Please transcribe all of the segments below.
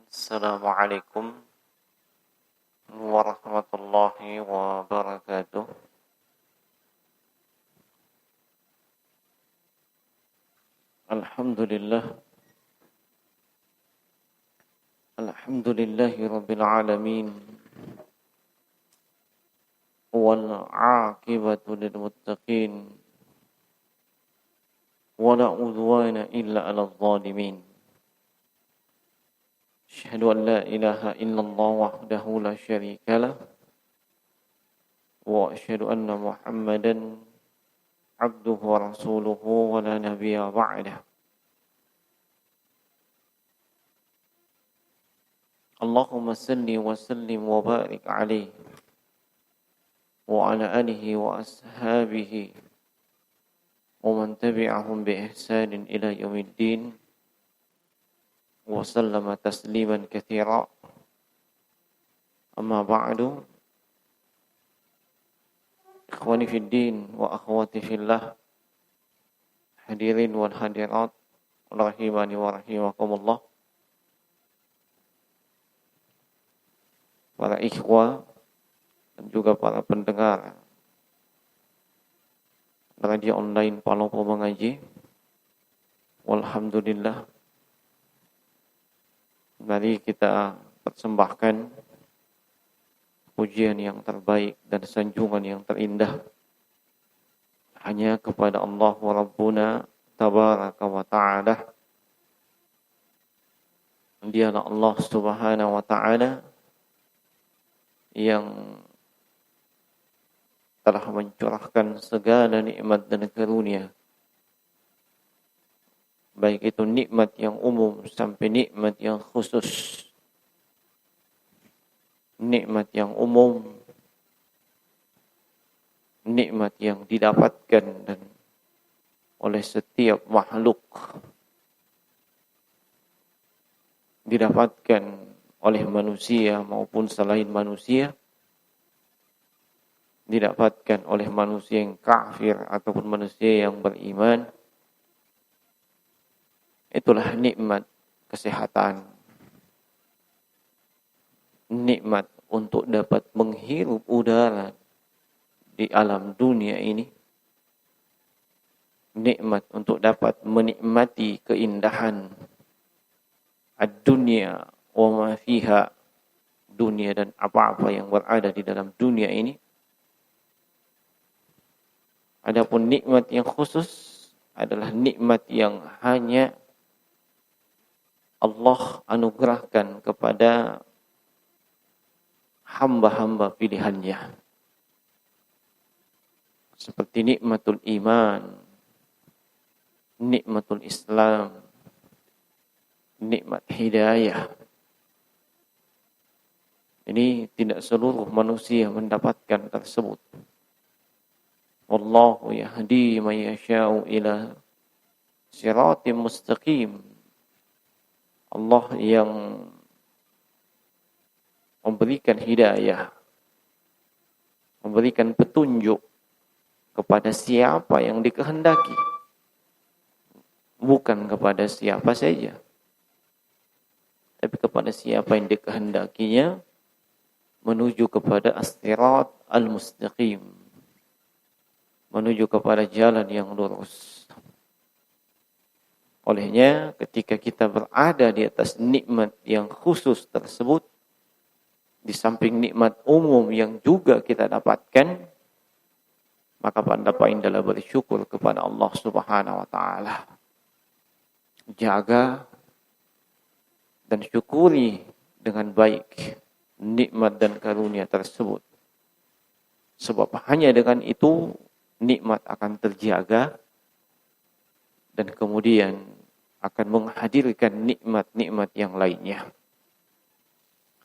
Assalamualaikum warahmatullahi wabarakatuh. Alhamdulillah. Alhamdulillahi rabbil alamin. Wal 'aqibatu lil muttaqin. Wa la 'udwana illa 'alal zalimin. أشهد أن لا إله إلا الله وحده لا شريك له وأشهد أن محمدا عبده ورسوله ولا نبي بعده اللهم صل وسلم وبارك عليه وعلى آله وأصحابه ومن تبعهم بإحسان إلى يوم الدين وسلم تسليما كثيرا أما بعد إخواني في الدين وأخواتي في الله hadirin wal hadirat rahimani wa rahimakumullah, para ikhwah dan juga para pendengar radio online Palopo Mengaji. Walhamdulillah, mari kita persembahkan pujian yang terbaik dan sanjungan yang terindah hanya kepada Allah wa Rabbuna tabaraka wa ta'ala. Dialah Allah subhanahu wa ta'ala yang telah mencurahkan segala nikmat dan karunia, baik itu nikmat yang umum sampai nikmat yang khusus. Nikmat yang umum, nikmat yang didapatkan dan oleh setiap makhluk, didapatkan oleh manusia maupun selain manusia, didapatkan oleh manusia yang kafir ataupun manusia yang beriman. Itulah nikmat kesehatan, nikmat untuk dapat menghirup udara di alam dunia ini, nikmat untuk dapat menikmati keindahan ad-dunya wa ma fiha, dunia dan apa-apa yang berada di dalam dunia ini. Adapun nikmat yang khusus adalah nikmat yang hanya Allah anugerahkan kepada hamba-hamba pilihannya, seperti nikmatul iman, nikmatul Islam, nikmat hidayah. Ini tidak seluruh manusia mendapatkan tersebut. Wallahu yahdi man yasha'u ila siratim mustaqim. Allah yang memberikan hidayah, memberikan petunjuk kepada siapa yang dikehendaki, bukan kepada siapa saja, tapi kepada siapa yang dikehendakinya menuju kepada as-sirat al-mustaqim, menuju kepada jalan yang lurus. Olehnya ketika kita berada di atas nikmat yang khusus tersebut, di samping nikmat umum yang juga kita dapatkan, maka hendaklah adalah bersyukur kepada Allah Subhanahu wa taala. Jaga dan syukuri dengan baik nikmat dan karunia tersebut. Sebab hanya dengan itu nikmat akan terjaga dan kemudian akan menghadirkan nikmat-nikmat yang lainnya.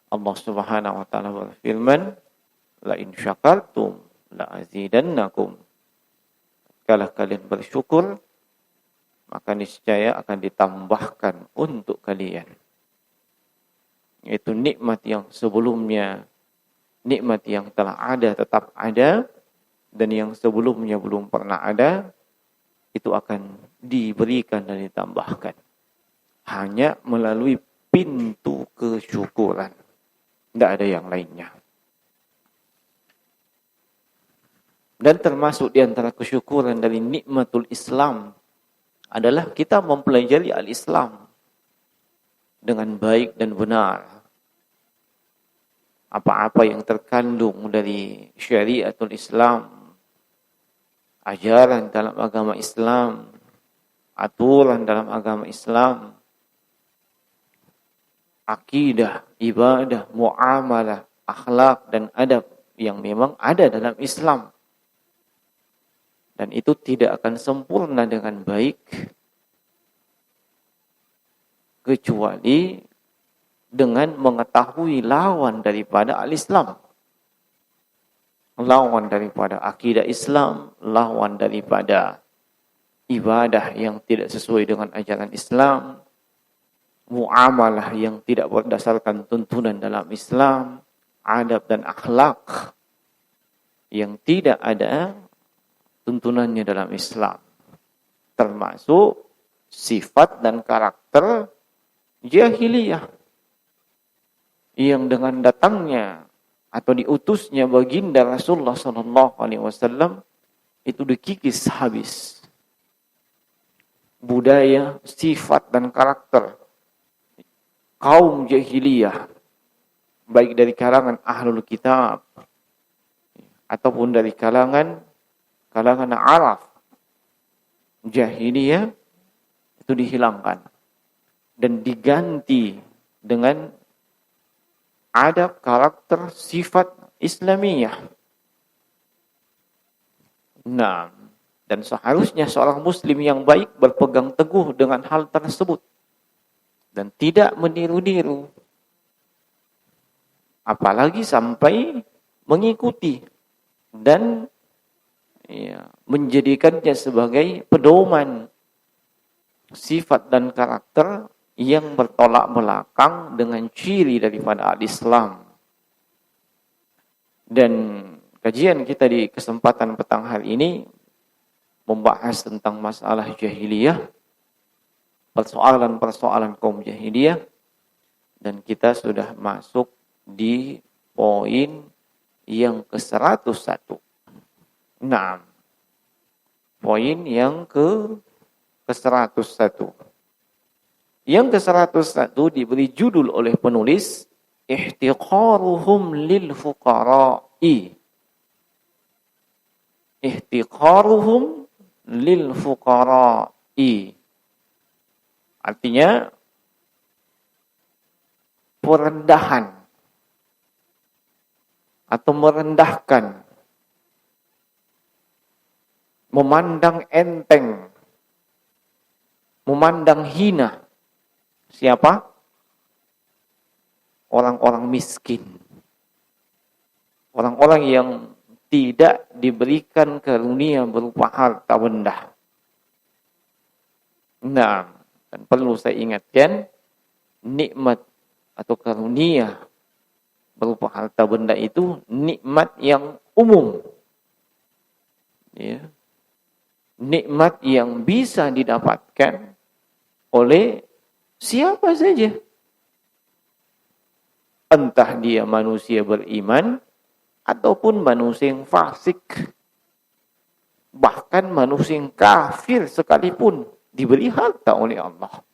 Allah Subhanahu wa taala berfirman, la in syakartum la azidannakum. Kalau kalian bersyukur, maka niscaya akan ditambahkan untuk kalian. Yaitu nikmat yang sebelumnya, nikmat yang telah ada tetap ada, dan yang sebelumnya belum pernah ada, itu akan diberikan dan ditambahkan. Hanya melalui pintu kesyukuran. Tidak ada yang lainnya. Dan termasuk di antara kesyukuran dari nikmatul Islam adalah kita mempelajari al-Islam dengan baik dan benar. Apa-apa yang terkandung dari syariatul Islam, ajaran dalam agama Islam, aturan dalam agama Islam, akidah, ibadah, muamalah, akhlak dan adab yang memang ada dalam Islam. Dan itu tidak akan sempurna dengan baik kecuali dengan mengetahui lawan daripada al-Islam. Lawan daripada akidah Islam, lawan daripada ibadah yang tidak sesuai dengan ajaran Islam, muamalah yang tidak berdasarkan tuntunan dalam Islam, adab dan akhlak yang tidak ada tuntunannya dalam Islam. Termasuk sifat dan karakter jahiliyah yang dengan datangnya atau diutusnya baginda Rasulullah SAW itu dikikis habis. Budaya, sifat dan karakter kaum jahiliyah, baik dari kalangan ahlul kitab ataupun dari kalangan Arab jahiliyah, itu dihilangkan dan diganti dengan adab, karakter, sifat Islamiyah. Nah, dan seharusnya seorang muslim yang baik berpegang teguh dengan hal tersebut dan tidak meniru-niru, apalagi sampai mengikuti dan menjadikannya sebagai pedoman sifat dan karakter yang bertolak belakang dengan ciri daripada al-Islam. Dan kajian kita di kesempatan petang hari ini membahas tentang masalah jahiliyah, persoalan-persoalan kaum jahiliyah, dan kita sudah masuk di poin yang ke-101. Nah, poin yang ke-101. Yang ke-101 diberi judul oleh penulis ihtiqaruhum lil fuqara'i. Ihtiqaruhum lil fuqara'i. Artinya perendahan atau merendahkan, memandang enteng, memandang hina. Siapa? Orang-orang miskin. Orang-orang yang tidak diberikan karunia berupa harta benda. Nah, dan perlu saya ingatkan, nikmat atau karunia berupa harta benda itu nikmat yang umum. Ya. Nikmat yang bisa didapatkan oleh siapa saja. Entah dia manusia beriman ataupun manusia yang fasik. Bahkan manusia yang kafir sekalipun diberi harta oleh Allah.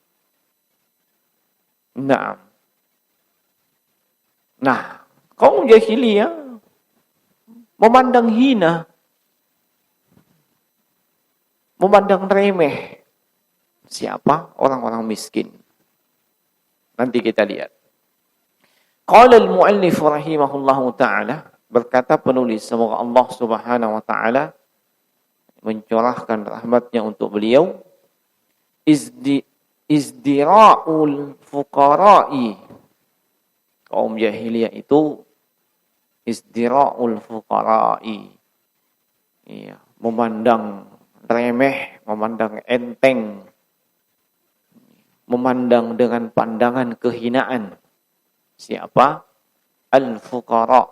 Nah, kaum jahiliyah memandang hina, memandang remeh siapa? Orang-orang miskin. Nanti kita lihat. Qala al-muallif rahimahullahu ta'ala, berkata penulis, semoga Allah Subhanahu wa ta'ala mencurahkan rahmatnya untuk beliau, izdira'ul fuqara'i. Kaum jahiliyah itu izdira'ul fuqara'i. Iya, memandang remeh, memandang enteng, memandang dengan pandangan kehinaan. Siapa? Al-fuqara.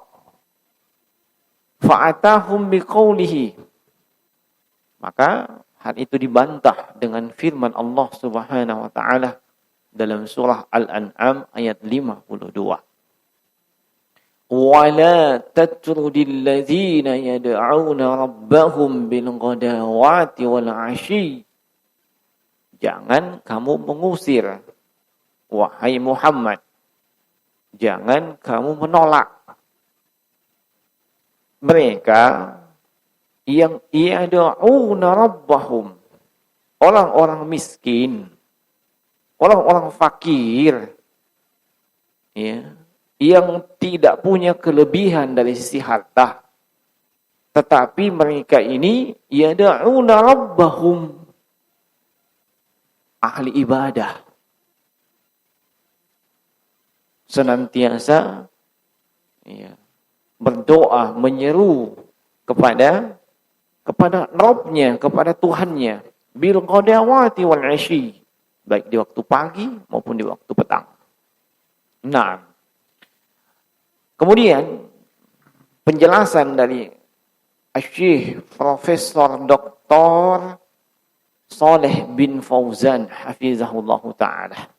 Fa'atahum biqaulihi. Maka hal itu dibantah dengan firman Allah Subhanahu wa ta'ala, dalam surah Al-An'am ayat 52. وَلَا تَتْرُدِ الَّذِينَ يَدْعُونَ رَبَّهُمْ بِالْغَدَاوَاتِ وَالْعَشِيِّ. Jangan kamu mengusir, wahai Muhammad. Jangan kamu menolak mereka yang yad'una rabbahum, orang-orang miskin, orang-orang fakir, ya, yang tidak punya kelebihan dari sisi harta, tetapi mereka ini yad'una rabbahum, ahli ibadah, senantiasa ya, berdoa, menyeru kepada Rabb-Nya, kepada Tuhannya, bil ghadawati wal 'ashi, baik di waktu pagi maupun di waktu petang. Nah, kemudian penjelasan dari Syekh Profesor Dr. Saleh bin Fauzan hafizahullah taala.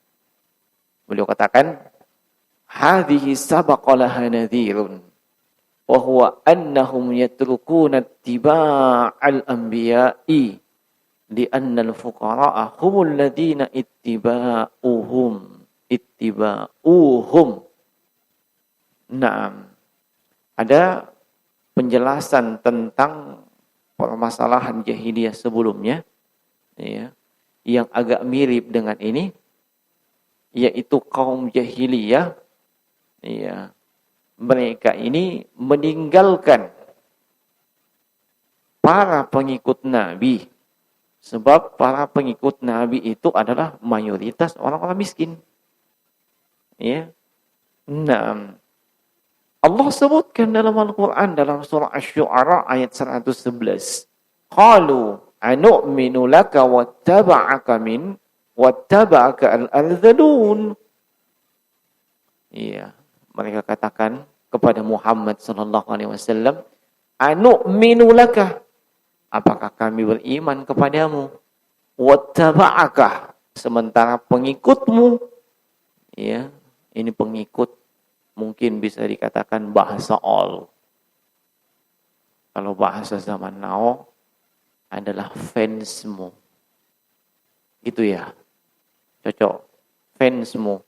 Beliau katakan, hadhihi sabaqa laha nadhirun wa huwa annahum yatrukuna ittiba'al anbiya'i li'anna al-fuqara'a humul ladina ittiba'uhum. Nah, ada penjelasan tentang permasalahan jahiliyah sebelumnya, ya, yang agak mirip dengan ini, yaitu kaum jahiliyah, ya, mereka ini meninggalkan para pengikut Nabi, sebab para pengikut Nabi itu adalah mayoritas orang-orang miskin. Ya. Nah, Allah sebutkan dalam Al-Quran dalam surah Asy-Syu'ara ayat 111. Qalu anu'minu laka wattaba'aka al-ardhalun. Iya, mereka katakan kepada Muhammad sallallahu alaihi wasallam, anu'minu laka, apakah kami beriman kepadamu? Wattaba'aka, sementara pengikutmu, ya, ini pengikut mungkin bisa dikatakan bahasa all. Kalau bahasa zaman now adalah fansmu. Gitu ya. Cocok. Fansmu.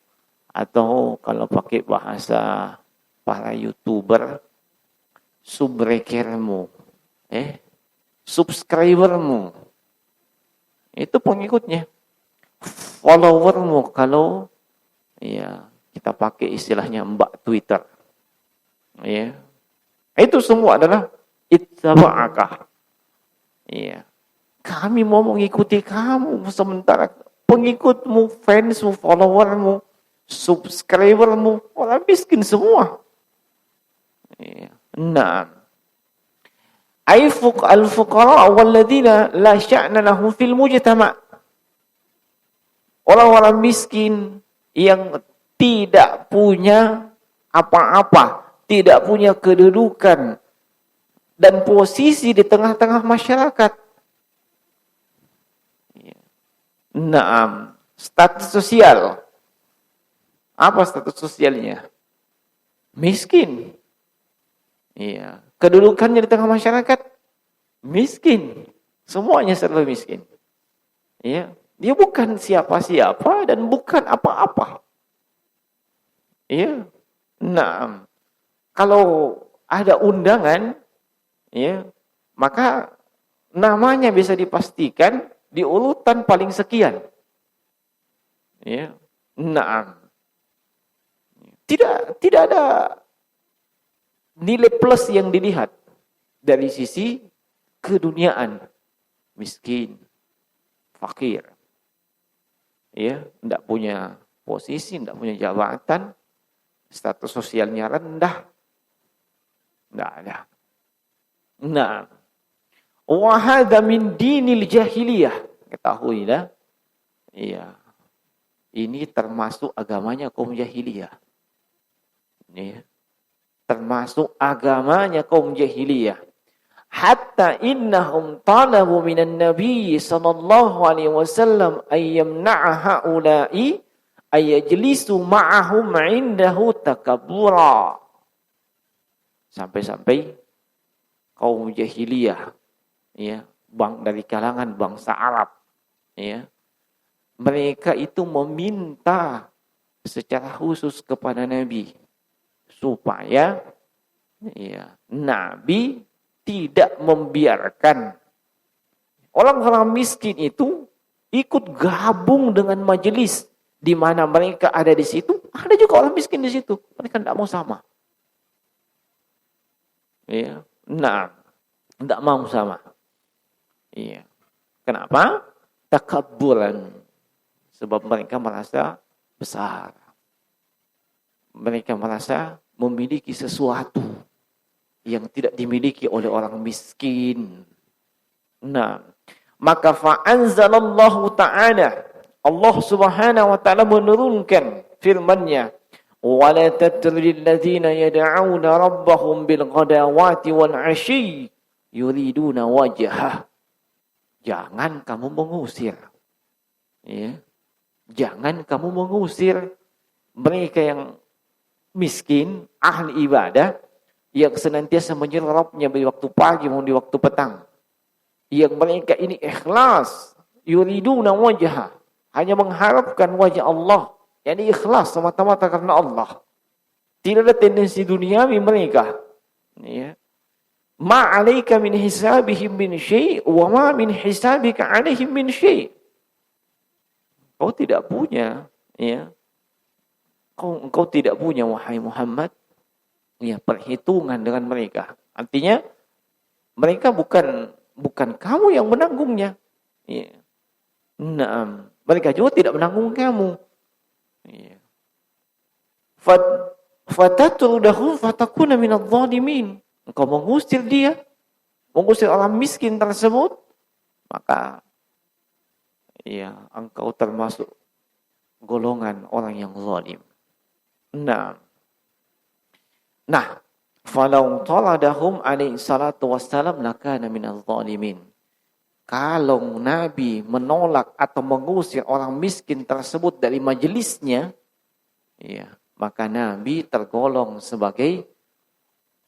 Atau kalau pakai bahasa para YouTuber, subbreakermu. Subscribermu. Itu pengikutnya. Followermu kalau ya kita pakai istilahnya Mbak Twitter. Ya. Itu semua adalah ittaba'aka. Ya. Kami mau mengikuti kamu, sementara pengikutmu, fansmu, followermu, subscribermu, orang miskin semua. Ya. Nah. Al-fuqara walladzina la sya'na lahum fil mujtama'. Orang-orang miskin yang tidak punya apa-apa, tidak punya kedudukan dan posisi di tengah-tengah masyarakat. Nah, status sosial. Apa status sosialnya? Miskin. Iya. Kedudukannya di tengah masyarakat miskin. Semuanya serba miskin. Iya. Dia bukan siapa-siapa dan bukan apa-apa. Ya, nah, kalau ada undangan, ya, maka namanya bisa dipastikan di urutan paling sekian. Ya, nah, tidak ada nilai plus yang dilihat dari sisi keduniaan, miskin, fakir, ya, tidak punya posisi, tidak punya jabatan. Status sosialnya rendah. Tidak ada. Nah. Wa hadza min dinil jahiliyah. Ketahuilah. Iya. Ini termasuk agamanya kaum jahiliyah. Ini termasuk agamanya kaum jahiliyah. Hatta innahum talabu minan nabiy sallallahu alaihi wasallam ayyamna'a haula'i ayajlisu ma'ahum 'indahu takabbura. Sampai-sampai kaum jahiliyah, ya, dari kalangan bangsa Arab, ya, mereka itu meminta secara khusus kepada Nabi supaya, ya, Nabi tidak membiarkan orang-orang miskin itu ikut gabung dengan majelis di mana mereka ada di situ. Ada juga orang miskin di situ, mereka tidak mau sama. Ya, nah, tidak mau sama. Iya. Kenapa? Takabburan. Sebab mereka merasa besar. Mereka merasa memiliki sesuatu yang tidak dimiliki oleh orang miskin. Nah, maka fa'anzalallahu ta'ala, Allah subhanahu wa ta'ala menurunkan firman-Nya, وَلَا تَتَّبِعِ الَّذِينَ يَدْعُونَ رَبَّهُمْ بِالْغَدَاوَاتِ وَالْعَشِيِّ يُرِيدُونَ وَجْهَهُ. Jangan kamu mengusir, ya. Jangan kamu mengusir mereka yang miskin, ahli ibadah, yang senantiasa menyeru Rabb-Nya di waktu pagi maupun di waktu petang. Yang mereka ini ikhlas, yuriduna wajha, hanya mengharapkan wajah Allah. Yani ikhlas semata-mata karena Allah. Tidak ada tendensi duniawi mereka. Ya. Ma 'alaika min hisabihim min syai' wa ma min hisabika 'alaihim min syai'. Kau tidak punya, ya. Engkau tidak punya, wahai Muhammad, ya, perhitungan dengan mereka. Artinya mereka bukan kamu yang menanggungnya. Ya. Nah, mereka juga tidak menanggung kamu. Ya. Fatatrudahu fatakuna minadh dhalimin. Engkau mengusir dia, mengusir orang miskin tersebut, maka, ya, engkau termasuk golongan orang yang zalim. Nah, falau taladahum alaihi salatu wassalam lakana minadh dhalimin. Kalau Nabi menolak atau mengusir orang miskin tersebut dari majelisnya, ya, maka Nabi tergolong sebagai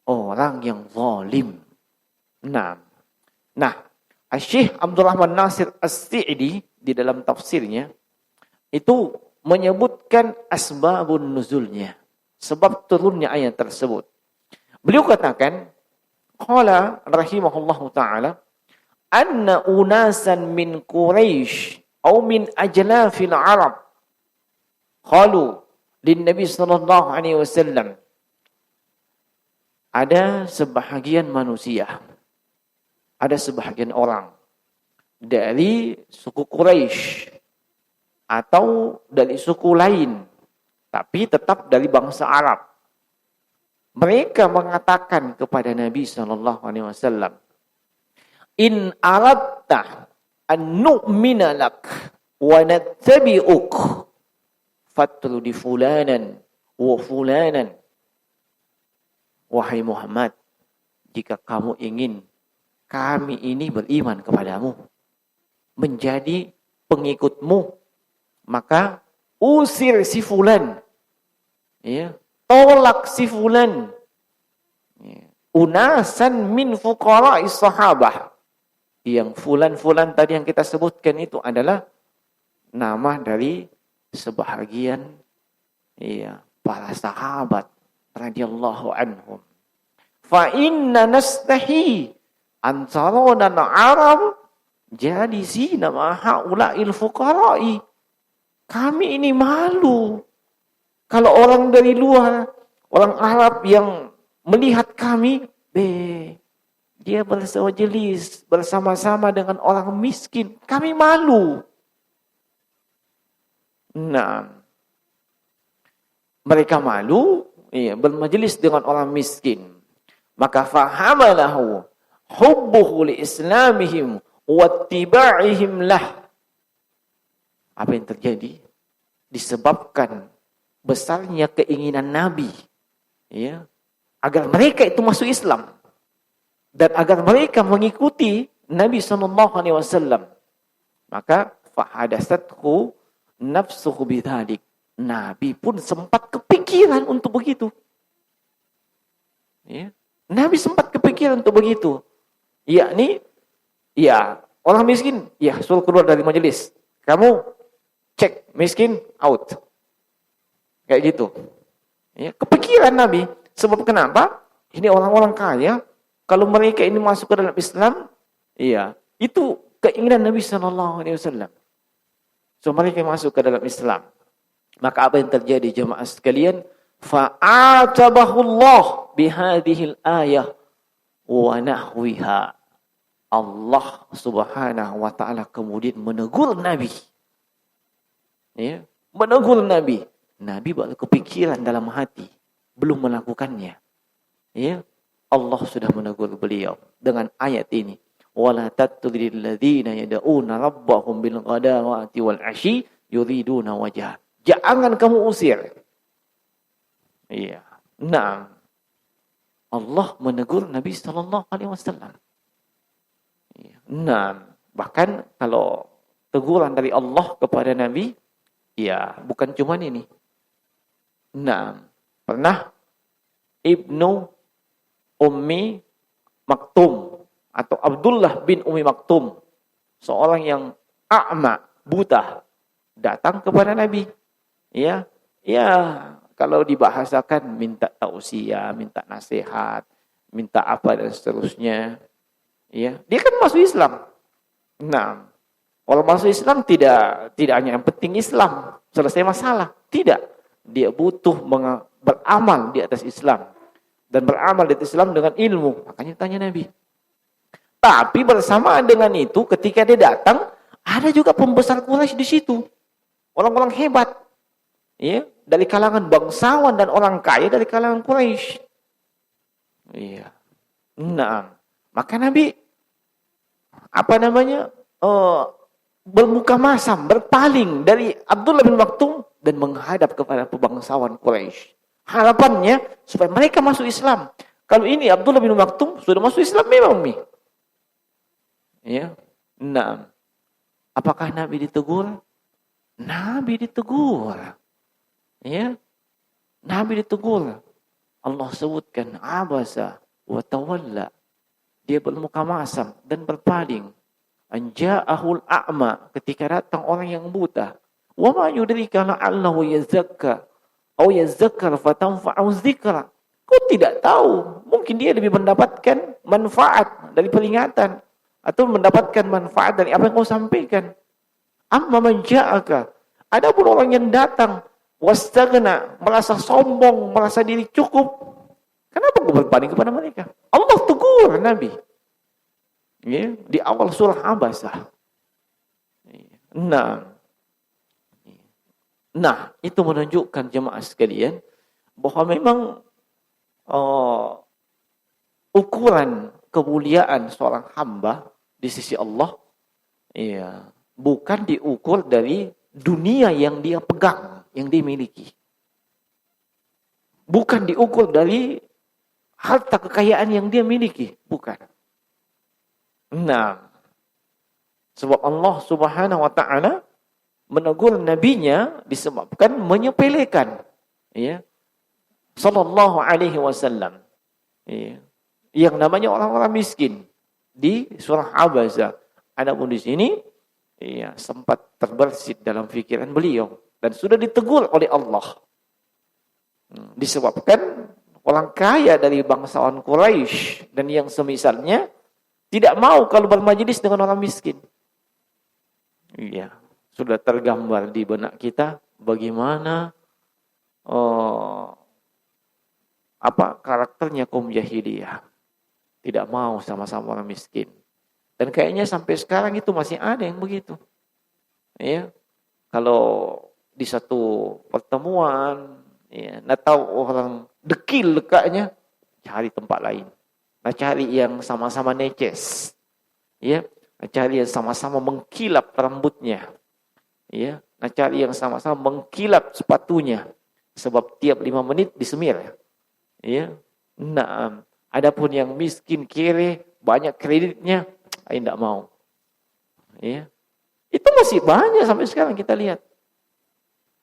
orang yang zalim. Nah, Syekh Abdul Rahman Nasir As-Sa'di di dalam tafsirnya itu menyebutkan asbabun nuzulnya, sebab turunnya ayat tersebut. Beliau katakan, qala rahimahullahu ta'ala, anna unasan min Quraisy atau min ajlafil Arab qalu lin Nabi sallallahu alaihi wasallam. Ada sebahagian manusia, ada sebahagian orang dari suku Quraisy atau dari suku lain, tapi tetap dari bangsa Arab. Mereka mengatakan kepada Nabi sallallahu alaihi wasallam, in aradta an nu'mina lak wa nattabi'uk fatrudi fulanan wa fulanan. Wahai Muhammad, jika kamu ingin kami ini beriman kepadamu, menjadi pengikutmu, maka usir si fulan, ya, tolak si fulan, ya. Unasan min fuqara'is sahabah. Yang fulan-fulan tadi yang kita sebutkan itu adalah nama dari sebahagian, ya, para sahabat radhiyallahu anhum. Fa inna nastahi an tarawna al-arab jalisina ma haula'il fuqara'i. Kami ini malu kalau orang dari luar, orang Arab yang melihat kami, dia bersejelis bersama-sama dengan orang miskin. Kami malu. Nah, mereka malu, ya, bermajelis dengan orang miskin. Maka fahamalahu hubbuhu li islamihim wattiba'ihim lah. Apa yang terjadi? Disebabkan besarnya keinginan Nabi, ya, agar mereka itu masuk Islam dan agar mereka mengikuti Nabi SAW. Maka fahadatsathu nafsuhu bidzalik. Nabi pun sempat kepikiran untuk begitu. Ya. Nabi sempat kepikiran untuk begitu. Yakni, ya orang miskin, ya suruh keluar dari majelis. Kamu cek miskin out. Kayak gitu. Ya, kepikiran Nabi. Sebab kenapa? Ini orang-orang kaya. Kalau mereka ini masuk ke dalam Islam, iya, itu keinginan Nabi SAW. So mereka masuk ke dalam Islam. Maka apa yang terjadi jemaah sekalian? Fa'atabahullah bihadihil ayah wa nahwiha. Allah Subhanahu wa taala kemudian menegur Nabi. Ya, menegur Nabi. Nabi baru kepikiran dalam hati, belum melakukannya. Ya, Allah sudah menegur beliau dengan ayat ini. Wala tatrudil ladzina yad'una rabbahum bil ghadawati wal 'ashi yuriduna wajah. Jangan kamu usir. Iya. Nah, Allah menegur Nabi sallallahu alaihi wasallam. Nah, bahkan kalau teguran dari Allah kepada Nabi, ya bukan cuma ini. Nah, pernah Ibnu Ummi Maktum atau Abdullah bin Ummi Maktum, seorang yang a'ma, buta, datang kepada Nabi. Ya, kalau dibahasakan minta tausiah, minta nasihat, minta apa dan seterusnya. Ya, dia kan masuk Islam. Nah, kalau masuk Islam tidak hanya yang penting Islam, selesai masalah. Tidak. Dia butuh beramal di atas Islam. Dan beramal di atas Islam dengan ilmu. Makanya tanya Nabi. Tapi bersamaan dengan itu, ketika dia datang, ada juga pembesar Quraisy di situ. Orang-orang hebat. Ya, dari kalangan bangsawan dan orang kaya dari kalangan Quraisy. Iya. Nah, maka Nabi bermuka masam, berpaling dari Abdullah bin Maktum dan menghadap kepada pembangsawan Quraisy. Harapannya supaya mereka masuk Islam. Kalau ini Abdullah bin Maktum sudah masuk Islam memang nih. Ya. Nah, apakah Nabi ditegur? Nabi ditegur. Ya. Nabi ditegur. Allah sebutkan abasa wa tawalla. Dia bermuka masam dan berpaling. Anja'ahul a'ma, ketika datang orang yang buta. Wa ma yudrika la'allahu yazakka aw yazakkar fatanfa'u dzikra. Kau tidak tahu, mungkin dia lebih mendapatkan manfaat dari peringatan atau mendapatkan manfaat dari apa yang kau sampaikan. Amma man ja'aka, adapun orang yang datang wastaghna, merasa sombong, merasa diri cukup, kenapa kau berpaling kepada mereka? Allah tegur Nabi. Ya, di awal surah Abasah. Nah, itu menunjukkan jemaah sekalian bahwa memang ukuran kemuliaan seorang hamba di sisi Allah, ya, bukan diukur dari dunia yang dia pegang, yang dia miliki. Bukan diukur dari harta kekayaan yang dia miliki, bukan. Nah, sebab Allah Subhanahu wa taala menegur nabinya disebabkan menyepelekan, ya, sallallahu alaihi wasallam, ya, yang namanya orang-orang miskin di surah Abasa. Adapun di sini, ya, sempat terbersit dalam pikiran beliau dan sudah ditegur oleh Allah. Disebabkan orang kaya dari bangsawan Quraisy dan yang semisalnya tidak mau kalau bermajelis dengan orang miskin. Iya, sudah tergambar di benak kita bagaimana karakternya kaum jahiliyah. Tidak mau sama-sama orang miskin. Dan kayaknya sampai sekarang itu masih ada yang begitu. Ya. Kalau di satu pertemuan, ya, nak tahu orang dekil lekaknya, cari tempat lain. Nah, cari yang sama-sama neces. Ya, nah, cari yang sama-sama mengkilap rambutnya. Ya, nah, cari yang sama-sama mengkilap sepatunya. Sebab tiap 5 menit disemir. Ya. Nah, adapun yang miskin kere, banyak kreditnya, tidak mau. Ya. Itu masih banyak sampai sekarang kita lihat.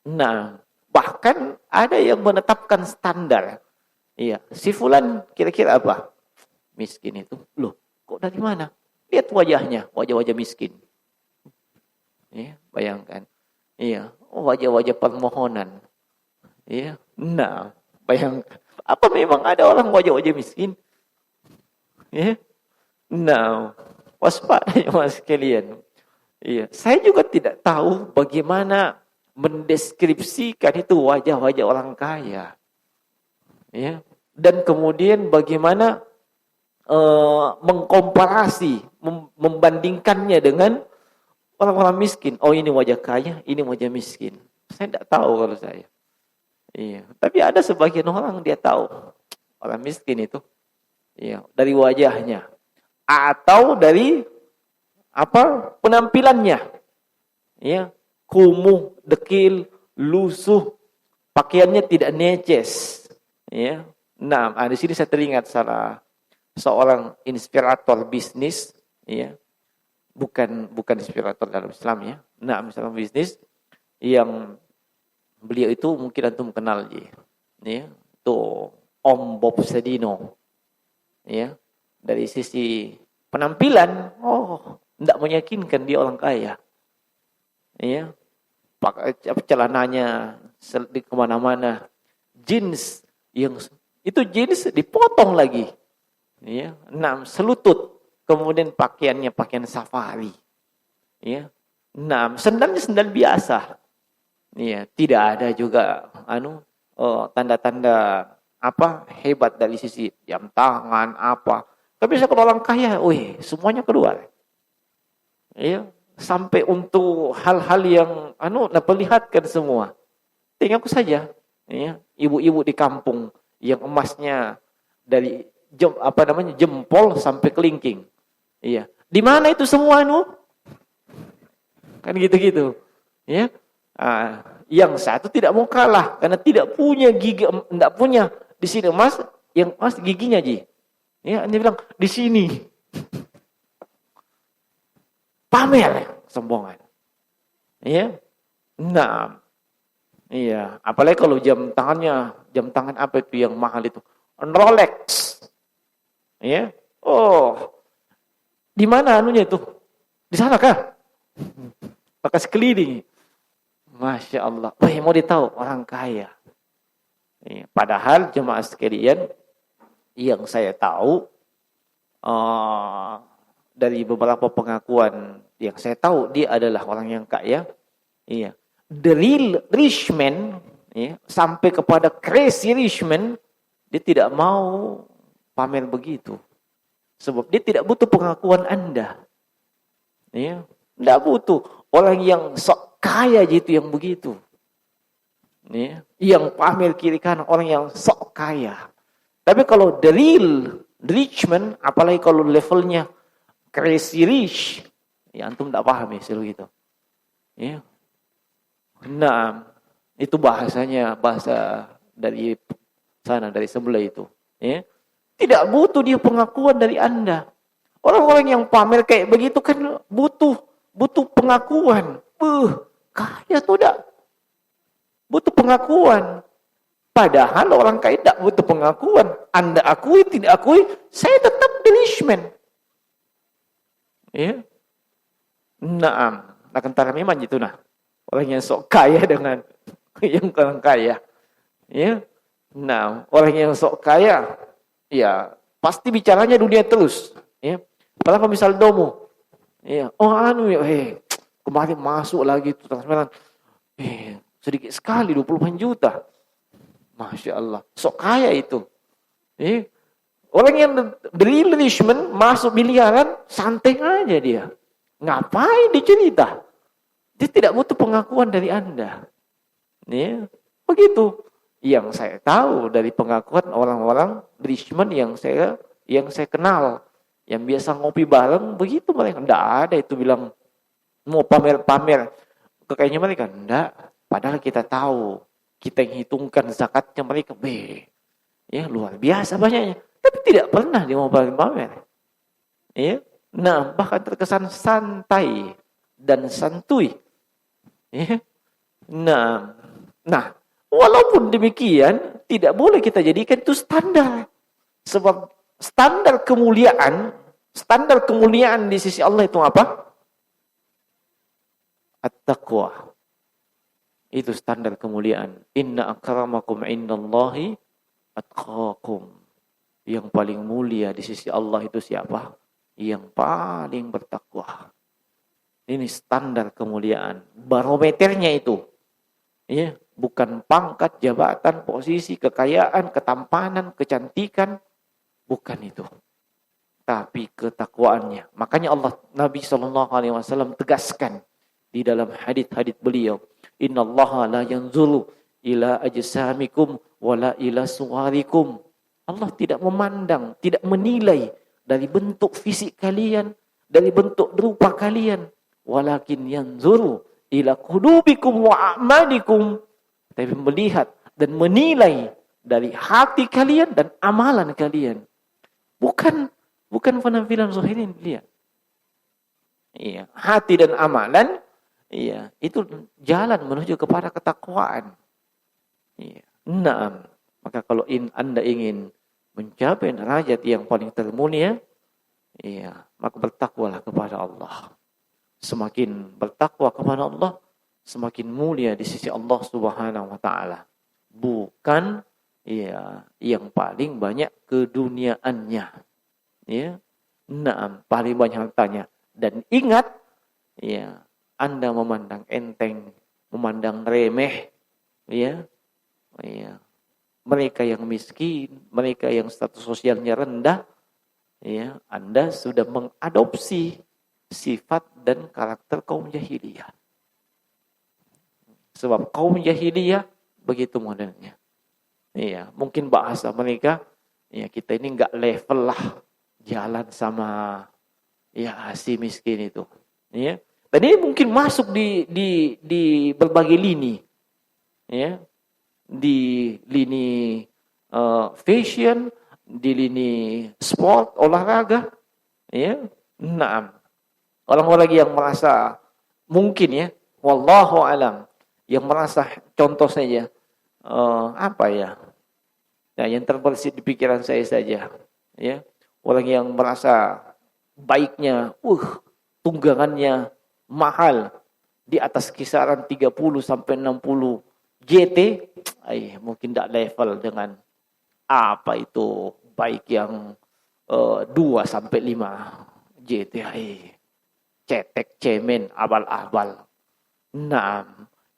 Nah, Bahkan ada yang menetapkan standar. Iya, si fulan kira-kira apa? Miskin itu. Loh, kok dari mana? Lihat wajahnya, wajah-wajah miskin. Iya, bayangkan. Iya, oh, wajah-wajah permohonan. Iya, nah, bayangkan. Apa memang ada orang wajah-wajah miskin? Iya, nah, waspada ya mas sekalian. Iya, saya juga tidak tahu bagaimana mendeskripsikan itu wajah-wajah orang kaya. Ya. Dan kemudian bagaimana mengkomparasi, membandingkannya dengan orang-orang miskin. Oh, ini wajah kaya, ini wajah miskin. Saya tidak tahu kalau saya. Iya, tapi ada sebagian orang dia tahu orang miskin itu. Iya, dari wajahnya atau dari apa? Penampilannya. Ya, kumuh, dekil, lusuh, pakaiannya tidak neces. Ya. Nah, di sini saya teringat salah seorang inspirator bisnis, ya. Bukan inspirator dalam Islam ya. Nah, misalnya bisnis yang beliau itu mungkin antum kenal ya. Tuh Om Bob Sedino. Ya. Dari sisi penampilan, tidak meyakinkan dia orang kaya. Ya. Pakai celananya di kemana-mana, jeans yang itu jeans dipotong lagi, ya, 6 selutut, kemudian pakaiannya pakaian safari, ya, 6 sendalnya sendal biasa, ya, tidak ada juga tanda-tanda apa hebat dari sisi jam tangan apa, tapi kalau orang kaya, semuanya keluar, ya. Sampai untuk hal-hal yang perlihatkan semua. Tengok saja, ya, ibu-ibu di kampung yang emasnya dari jempol sampai kelingking. Iya. Di mana itu semua Kan gitu-gitu. Ya. Yang satu tidak mau kalah karena tidak punya gigi, tidak punya di sini emas, yang emas giginya Ya, dia bilang di sini. Pamer sombongan. Iya. Nah. Iya, apalagi kalau jam tangan apa itu yang mahal itu? Rolex. Iya. Oh. Di mana itu? Di sana kah? Pakai sekeliling. Masya Allah. Mau ditahu orang kaya. Iya. Padahal jemaah sekalian yang saya tahu dari beberapa pengakuan yang saya tahu dia adalah orang yang kaya. Iya. The real rich man, ya, sampai kepada crazy rich man, dia tidak mau pamer begitu. Sebab dia tidak butuh pengakuan Anda. Ya, tidak butuh. Orang yang sok kaya itu yang begitu. Ya, yang pamer kiri kanan, orang yang sok kaya. Tapi kalau the real rich man, apalagi kalau levelnya crazy rich, ya antum tidak paham ya selalu gitu. Ya. Nah, itu bahasanya bahasa dari sana, dari sebelah itu. Ya. Tidak butuh dia pengakuan dari Anda. Orang-orang yang pamer kayak begitu kan butuh pengakuan. Kaya tuh dah. Butuh pengakuan. Padahal orang kaya tidak butuh pengakuan. Anda akui, tidak akui, saya tetap the rich man. Ya. Nah, kentara memang gitu nah. Orang yang sok kaya dengan yang kurang kaya. Ya. Nah, orang yang sok kaya, ya, pasti bicaranya dunia terus. Ya. Padahal misal domo. Ya. Kemarin masuk lagi itu transferan. Sedikit sekali 20 juta. Masya Allah. Sok kaya itu. Ya. Orang yang brilliant masuk miliaran, santai aja dia. Ngapain dicerita? Dia tidak butuh pengakuan dari Anda. Ya, begitu. Yang saya tahu dari pengakuan orang-orang richman yang saya kenal, yang biasa ngopi bareng, begitu mereka. Tidak ada itu bilang mau pamer-pamer kekayaan mereka. Tidak. Padahal kita tahu, kita yang hitungkan zakatnya mereka, ya luar biasa banyaknya. Tapi tidak pernah dia mau pamer-pamer. Ya, nah bahkan terkesan santai dan santuy. Ya. Nah, Walaupun demikian, tidak boleh kita jadikan itu standar. Sebab standar kemuliaan di sisi Allah itu apa? At-taqwa. Itu standar kemuliaan. Inna akramakum indallahi atqakum. Yang paling mulia di sisi Allah itu siapa? Yang paling bertakwa. Ini standar kemuliaan. Barometernya itu. Ya, bukan pangkat, jabatan, posisi, kekayaan, ketampanan, kecantikan. Bukan itu. Tapi ketakwaannya. Makanya Nabi SAW tegaskan di dalam hadits-hadits beliau. Innallaha la yanzuru ila ajsamikum wala ila suwarikum. Allah tidak memandang, tidak menilai dari bentuk fisik kalian, dari bentuk rupa kalian. Walakin yanzuru ila qulubikum wa a'malikum. Tapi melihat dan menilai dari hati kalian dan amalan kalian. Bukan penampilan zahirin lihat. Iya, hati dan amalan, iya, itu jalan menuju kepada ketakwaan. Iya. Naam. Maka kalau Anda ingin mencapai derajat yang paling termulia, iya, maka bertakwalah kepada Allah. Semakin bertakwa kepada Allah, semakin mulia di sisi Allah Subhanahu wa taala. Bukan yang paling banyak keduniaannya. Ya. Naam, paling banyak hartanya. Dan ingat, ya, Anda memandang enteng, memandang remeh, ya. Ya. Mereka yang miskin, mereka yang status sosialnya rendah, ya, Anda sudah mengadopsi sifat dan karakter kaum jahiliyah. Sebab kaum jahiliyah begitu modelnya. Iya, mungkin bahasa mereka, ya kita ini enggak level lah jalan sama ya si miskin itu. Ya. Dan ini mungkin masuk di berbagai lini. Ya. Di lini fashion, di lini sport, olahraga. Ya. Naam. Orang-orang yang merasa mungkin ya, wallahu alam, yang merasa contoh saja apa ya? Nah, yang terbersit di pikiran saya saja, ya. Orang yang merasa baiknya, tunggangannya mahal di atas kisaran 30 sampai 60 JT, mungkin tidak level dengan apa itu baik yang 2 sampai 5 JT. Cetek, cemen, abal-abal. Nah,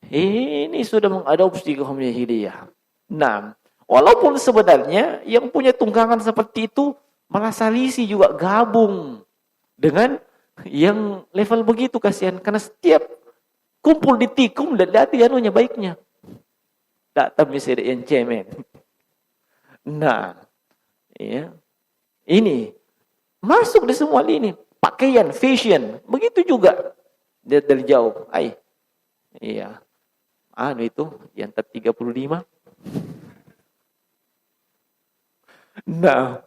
ini sudah mengadopsi kaum jahiliyah. Nah, walaupun sebenarnya yang punya tunggangan seperti itu merasa risih juga gabung dengan yang level begitu, kasihan. Karena setiap kumpul di tikum dan lihat anunya baiknya. Datang misalnya yang cemen. Nah, ya, ini masuk di semua lini. Pakaian, fashion, begitu juga. Dia dari jauh. Iya. Itu yang 35. Nah.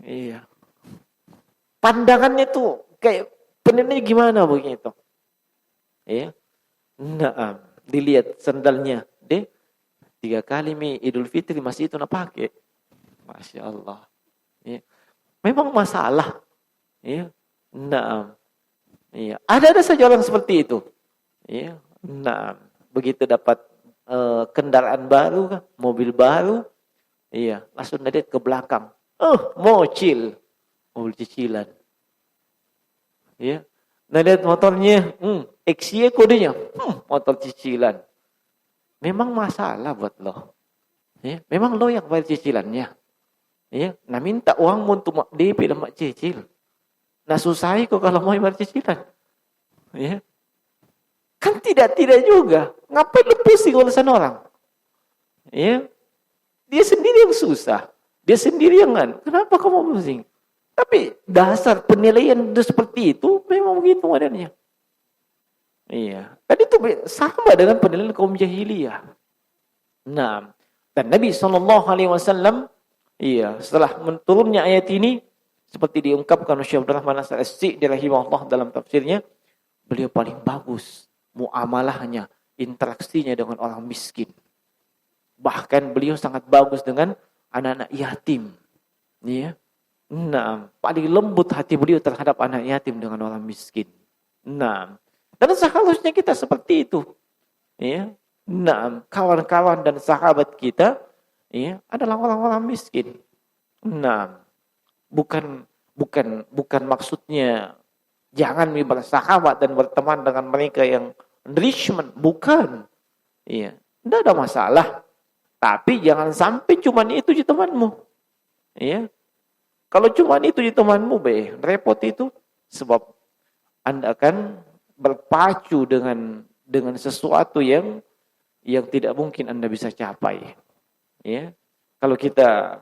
Iya. Pandangannya tuh kayak penilaiannya gimana begitu. Iya. Nah, dilihat sandalnya. 3 kali Idul Fitri masih itu nak pakai. Masya Allah. Iya. Memang masalah. Ya. Nah. Iya. Ada saja orang seperti itu. Ya. Nah. Begitu dapat kendaraan baru, mobil baru, iya, langsung lihat ke belakang. Mobil cicilan. Ya. Nah, lihat motornya, XY kodenya, motor cicilan. Memang masalah buat lo. Ya. Memang lo yang bayar cicilannya. Ya, nah minta uang untuk DP dan mak cicil. Nah susah kok kalau mau bayar cicilan. Ya. Kan tidak juga. Ngapain lu pusing urusan orang? Ya. Dia sendiri yang susah. Dia sendiri yang kenapa kamu pusing? Tapi dasar penilaian seperti itu memang begitu modelnya. Iya. Dan itu sama dengan penilaian kaum jahiliyah. Nah, dan Nabi SAW, iya, setelah turunnya ayat ini, seperti diungkapkan oleh Syekh Abdul Rahman As-Sa'di rahimahullah dalam tafsirnya, beliau paling bagus muamalahnya interaksinya dengan orang miskin. Bahkan beliau sangat bagus dengan anak-anak yatim. Ya. Nah, paling lembut hati beliau terhadap anak yatim dengan orang miskin. Nah, dan seharusnya kita seperti itu. Ya. Nah, kawan-kawan dan sahabat kita ya, adalah orang-orang miskin. Nah, bukan maksudnya jangan bersahabat dan berteman dengan mereka yang enrichment, bukan. Iya, tidak ada masalah. Tapi jangan sampai cuma itu di temanmu. Iya. Kalau cuma itu di temanmu, repot itu, sebab Anda akan berpacu dengan sesuatu yang tidak mungkin Anda bisa capai. Ya. Kalau kita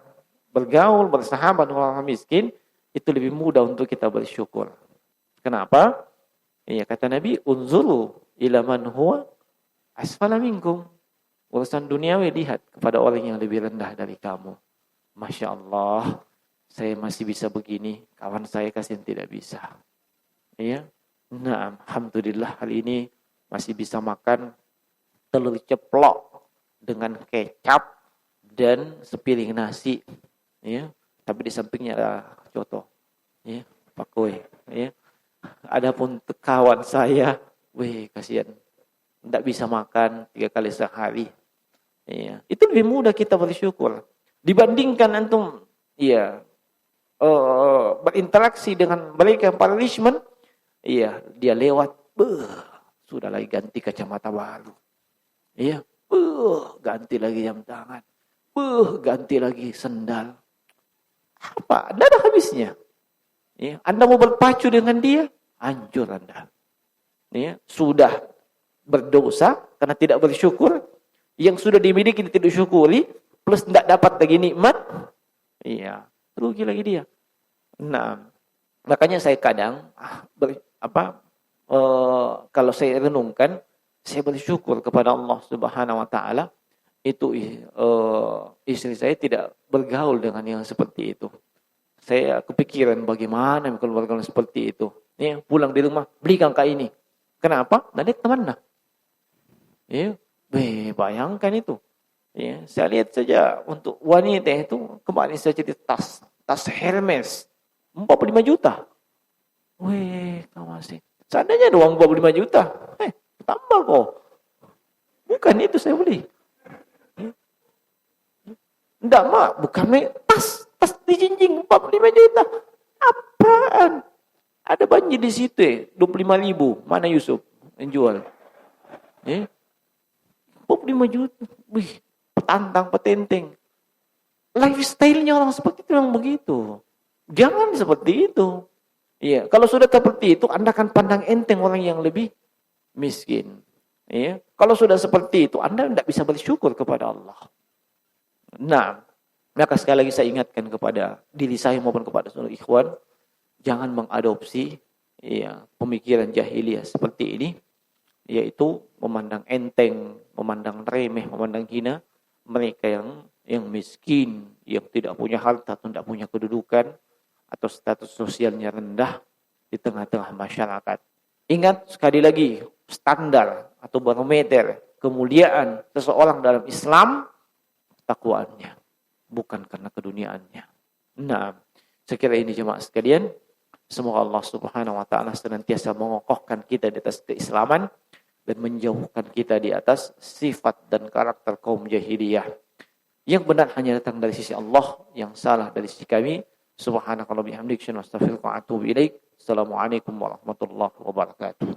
bergaul, bersahabat dengan orang miskin, itu lebih mudah untuk kita bersyukur. Kenapa? Ya, kata Nabi, unzuru ila man huwa asfala minkum. Urusan duniawi, lihat kepada orang yang lebih rendah dari kamu. Masya Allah, saya masih bisa begini, kawan saya kasihan tidak bisa. Ya. Nah, alhamdulillah hari ini masih bisa makan telur ceplok dengan kecap dan sepiring nasi. Ya, tapi di sampingnya ada coto, ya, pakoi, ya. Adapun kawan saya, kasihan, tidak bisa makan 3 kali sehari. Ya, itu lebih mudah kita bersyukur dibandingkan antum, ya, berinteraksi dengan mereka yang punishment, ya, dia lewat, sudah lagi ganti kacamata baru, ya, ganti lagi jam tangan, ganti lagi sendal. Apa? Tidak ada habisnya. Ya, Anda mau berpacu dengan dia, hancur Anda. Ya, sudah berdosa karena tidak bersyukur, yang sudah dimiliki tidak disyukuri, plus tidak dapat lagi nikmat, iya, rugi lagi dia. Nah, makanya saya kadang kalau saya renungkan, saya bersyukur kepada Allah Subhanahu Wa Taala. Itu istri saya tidak bergaul dengan yang seperti itu. Saya kepikiran bagaimana kalau bergaul seperti itu. Ya, pulang di rumah, belikan kak ini. Kenapa? Nanti teman nah. Ya, bayangkan itu. Ya, saya lihat saja untuk wanita itu, kemarin saya jadi tas Hermes 45 juta. Kamu sih. Seandainya doang 45 juta. Tambah kok. Bukan itu saya beli. Enggak, Mak, bukan tas dijinjing 45 juta. Apaan? Ada banjir di situ 25.000. Mana Yusuf yang jual? 45 juta. Wih, petantang, petenteng. Lifestyle-nya orang seperti itu yang begitu. Jangan seperti itu. Iya, kalau sudah seperti itu, Anda akan pandang enteng orang yang lebih miskin. Iya, kalau sudah seperti itu, Anda tidak bisa bersyukur kepada Allah. Nah, maka sekali lagi saya ingatkan kepada diri saya maupun kepada seluruh ikhwan, jangan mengadopsi pemikiran jahiliyah seperti ini, yaitu memandang enteng, memandang remeh, memandang hina mereka yang miskin, yang tidak punya harta atau tidak punya kedudukan atau status sosialnya rendah di tengah-tengah masyarakat. Ingat sekali lagi, standar atau barometer kemuliaan seseorang dalam Islam takwaannya, bukan karena keduniaannya. Nah, sekira ini jemaah sekalian, semoga Allah Subhanahu Wa Taala senantiasa mengokohkan kita di atas keislaman dan menjauhkan kita di atas sifat dan karakter kaum jahiliyah. Yang benar hanya datang dari sisi Allah, yang salah dari sisi kami. Subhanakallahumma bihamdika asyhadu an la ilaha illa anta astaghfiruka wa atubu ilaik. Assalamualaikum warahmatullahi wabarakatuh.